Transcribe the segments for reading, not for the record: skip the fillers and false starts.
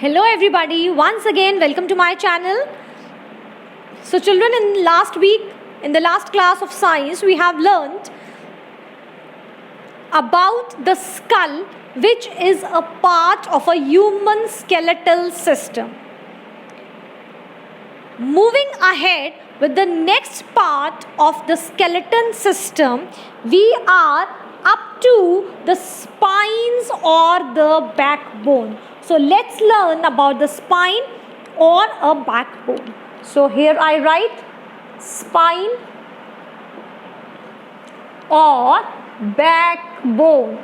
Hello everybody, once again welcome to my channel. So children, in last week, in the last class of science, we have learnt about the skull, which is a part of a human skeletal system. Moving ahead with the next part of the skeleton system, we are up to the spines or the backbone. So let's learn about the spine or a backbone. So here I write spine or backbone.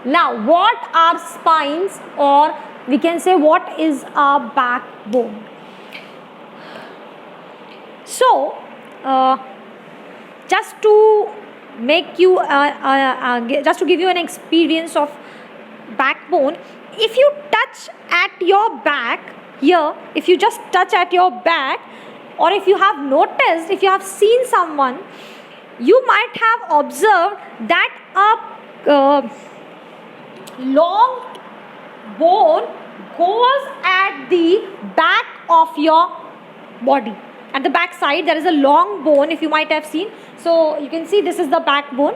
Now what are spines, or we can say what is a backbone? So just to make you just to give you an experience of backbone, if you touch at your back here, if you just touch at your back, or if you have noticed, if you have seen someone, you might have observed that a long bone goes at the back of your body. At the back side there is a long bone, if you might have seen. So you can see this is the backbone.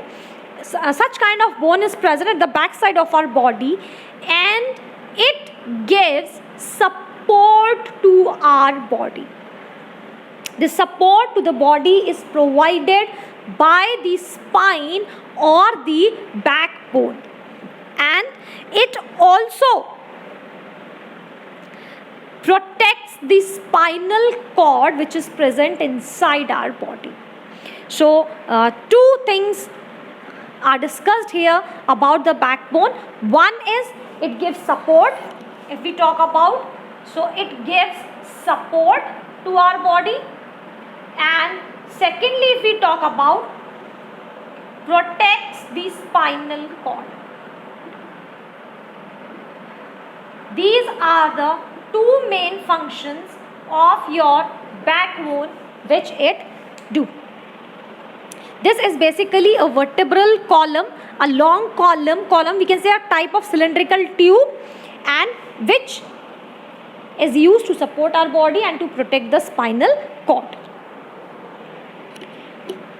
Such kind of bone is present at the back side of our body, and it gives support to our body. The support to the body is provided by the spine or the backbone, and it also protects the spinal cord which is present inside our body. So two things are discussed here about the backbone. One is it gives support. If we talk about, so it gives support to our body, and secondly, if we talk about, protects the spinal cord. These are the two main functions of your backbone which it do. This is basically a vertebral column, a long column we can say a type of cylindrical tube, and which is used to support our body and to protect the spinal cord.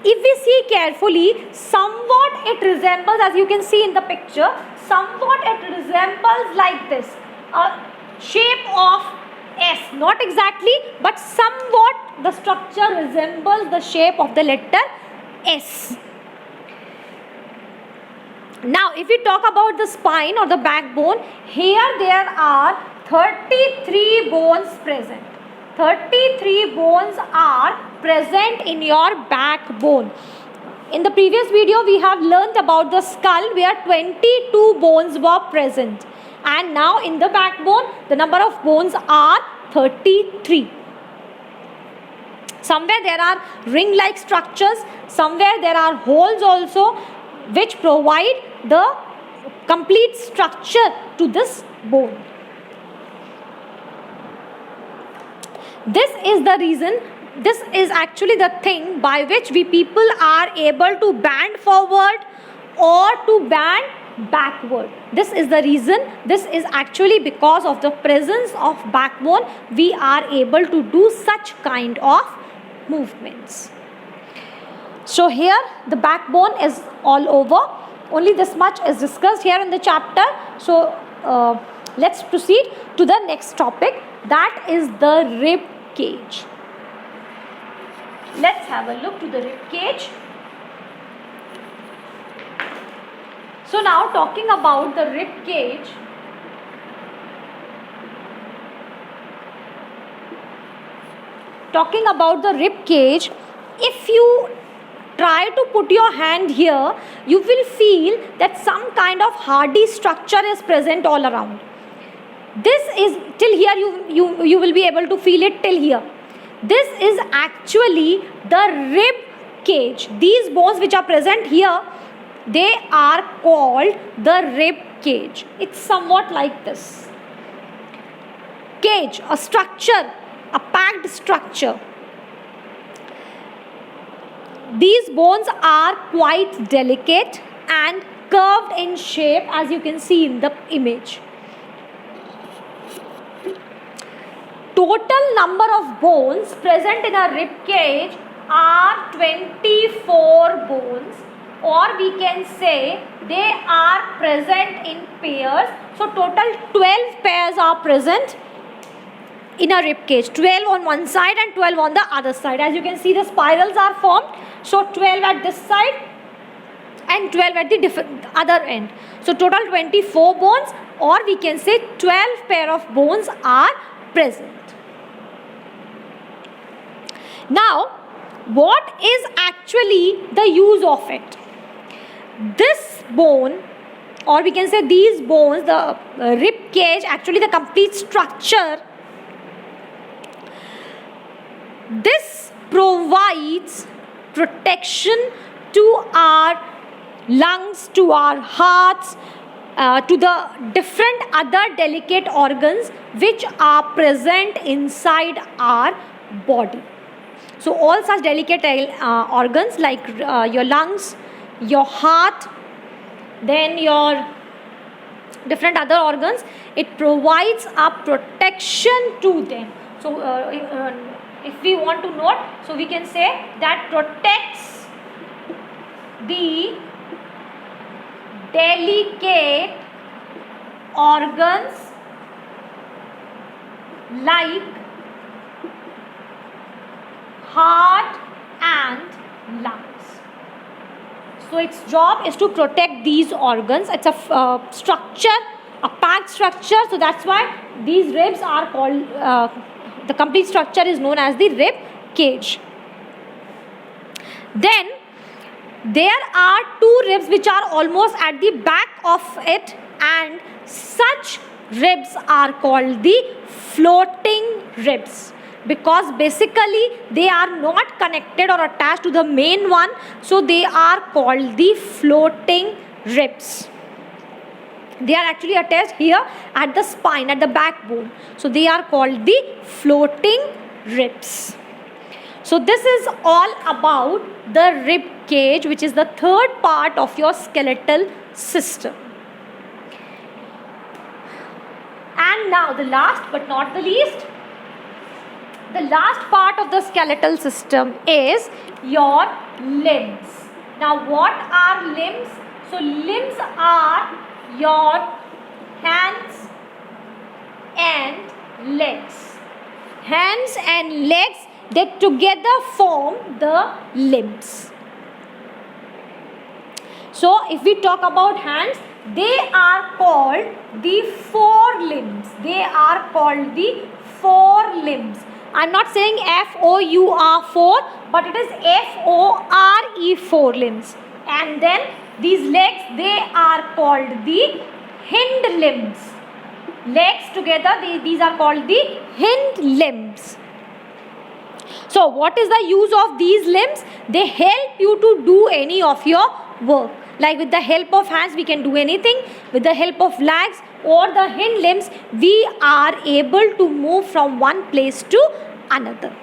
If we see carefully, somewhat it resembles, as you can see in the picture, somewhat it resembles like this, a shape of S, not exactly, but somewhat the structure resembles the shape of the letter S. Now if we talk about the spine or the backbone, here there are 33 bones present. 33 bones are present in your backbone. In the previous video we have learnt about the skull where 22 bones were present, and now in the backbone the number of bones are 33. Somewhere there are ring-like structures, somewhere there are holes also which provide the complete structure to this bone. This is the reason, this is actually the thing by which we people are able to bend forward or to bend backward. This is the reason, this is actually because of the presence of backbone we are able to do such kind of movements. So here the backbone is all over. Only this much is discussed here in the chapter. So let's proceed to the next topic, that is the rib cage. Let's have a look to the rib cage. So now talking about the rib cage, if you try to put your hand here, you will feel that some kind of hardy structure is present all around. This is till here, you will be able to feel it till here. This is actually the rib cage. These bones which are present here, they are called the rib cage. It's somewhat like this. Cage, a structure, a packed structure. These bones are quite delicate and curved in shape, as you can see in the image. total number of bones present in a rib cage are 24 bones, or we can say they are present in pairs. So total 12 pairs are present in a rib cage, 12 on one side and 12 on the other side. As you can see, the spirals are formed, so 12 at this side and 12 at the other end. So total 24 bones, or we can say 12 pair of bones are present. Now, what is actually the use of it? This bone, or we can say these bones, the rib cage, actually the complete structure, this provides protection to our lungs, to our hearts, to the different other delicate organs which are present inside our body. So all such delicate organs like your lungs, your heart, then your different other organs, it provides a protection to them. So if we want to note, so we can say that protects the delicate organs like heart and lungs. So its job is to protect these organs. It's a structure, a packed structure, so that's why these ribs are called, the complete structure is known as the rib cage. Then there are two ribs which are almost at the back of it, and such ribs are called the floating ribs, because basically they are not connected or attached to the main one, so they are called the floating ribs. They are actually attached here at the spine, at the backbone, so they are called the floating ribs. So this is all about the rib cage, which is the third part of your skeletal system. And now the last but not the least, the last part of the skeletal system is your limbs. Now what are limbs? So limbs are your hands and legs. Hands and legs, they together form the limbs. So if we talk about hands, they are called the forelimbs. They are called the forelimbs. I am not saying F-O-U-R, for, but it is F-O-R-E, forelimbs. And then these legs, they are called the hind limbs. Legs together, these are called the hind limbs. So what is the use of these limbs? They help you to do any of your work. Like with the help of hands, we can do anything. With the help of legs or the hind limbs, we are able to move from one place to another.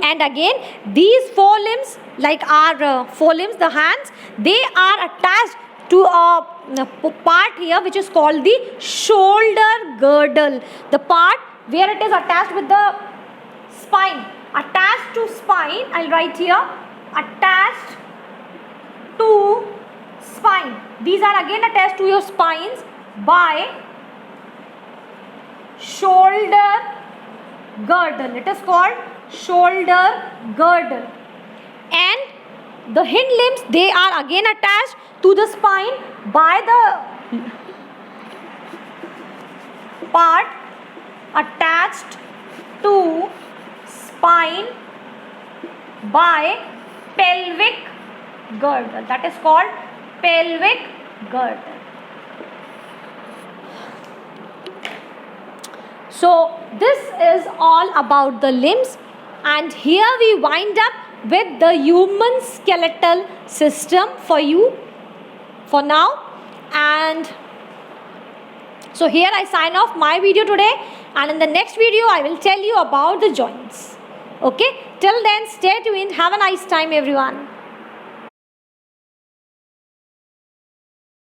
And again, these forelimbs, like our forelimbs, the hands, they are attached to a part here which is called the shoulder girdle. The part where it is attached with the spine. Attached to spine, I'll write here, attached to spine. These are again attached to your spines by shoulder girdle. It is called shoulder girdle. And the hind limbs, they are again attached to the spine by the part attached to spine by pelvic girdle. That is called pelvic girdle. So this is all about the limbs, and here we wind up with the human skeletal system for you for now. And so here I sign off my video today, and in the next video I will tell you about the joints. Okay, till then stay tuned. Have a nice time everyone.